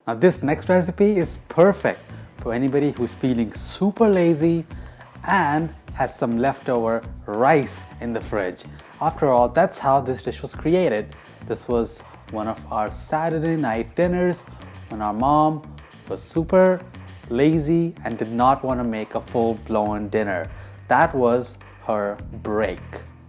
Now this next recipe is perfect for anybody who's feeling super lazy and has some leftover rice in the fridge. After all, that's how this dish was created. This was one of our Saturday night dinners when our mom was super lazy and did not want to make a full-blown dinner. That was her break.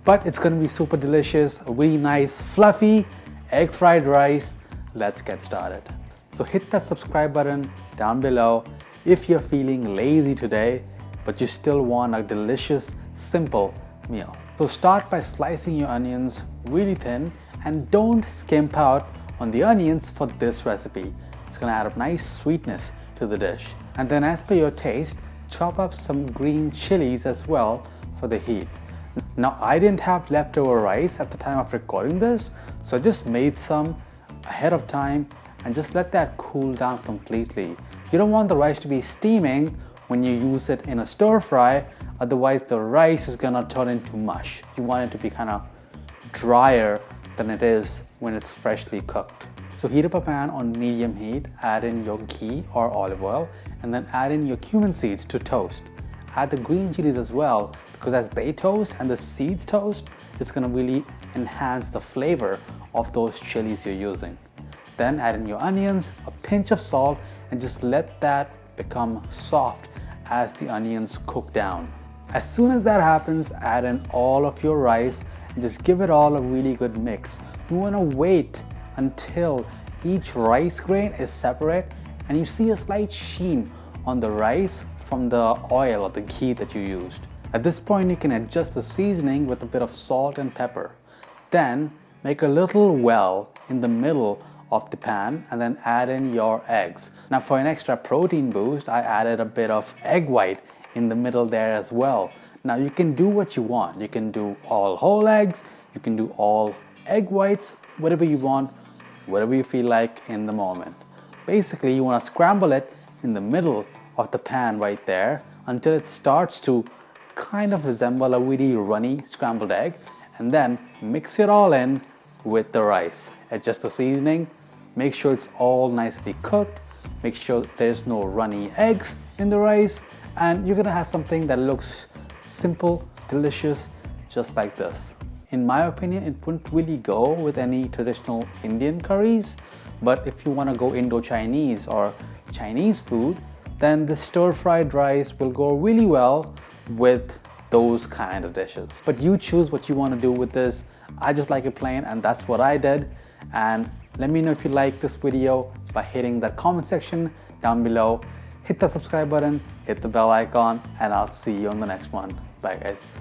But it's going to be super delicious, a really nice fluffy egg fried rice. Let's get started. So hit that subscribe button down below if you're feeling lazy today but you still want a delicious, simple meal. So start by slicing your onions really thin and don't skimp out on the onions for this recipe. It's going to add a nice sweetness to the dish. And then as per your taste, chop up some green chilies as well for the heat. Now I didn't have leftover rice at the time of recording this, so I just made some ahead of time and just let that cool down completely. You don't want the rice to be steaming when you use it in a stir fry, otherwise the rice is gonna turn into mush. You want it to be kind of drier than it is when it's freshly cooked. So heat up a pan on medium heat, add in your ghee or olive oil, and then add in your cumin seeds to toast. Add the green chilies as well, because as they toast and the seeds toast, it's gonna really enhance the flavor of those chilies you're using. Then add in your onions, a pinch of salt, and just let that become soft as the onions cook down. As soon as that happens, add in all of your rice and just give it all a really good mix. You wanna wait until each rice grain is separate and you see a slight sheen on the rice from the oil or the ghee that you used. At this point, you can adjust the seasoning with a bit of salt and pepper. Then make a little well in the middle of the pan and then add in your eggs. Now for an extra protein boost, I added a bit of egg white in the middle there as well. Now you can do what you want. You can do all whole eggs, you can do all egg whites, whatever you want, whatever you feel like in the moment. Basically, you want to scramble it in the middle of the pan right there until it starts to kind of resemble a really runny scrambled egg, and then mix it all in with the rice. Adjust the seasoning, make sure it's all nicely cooked, make sure there's no runny eggs in the rice, and you're gonna have something that looks simple, delicious, just like this. In my opinion, it wouldn't really go with any traditional Indian curries, but if you want to go Indo-Chinese or Chinese food, then the stir-fried rice will go really well with those kind of dishes. But you choose what you want to do with this. I just like it plain, and that's what I did. And let me know if you like this video by hitting that comment section down below. Hit the subscribe button, hit the bell icon, and I'll see you on the next one. Bye guys.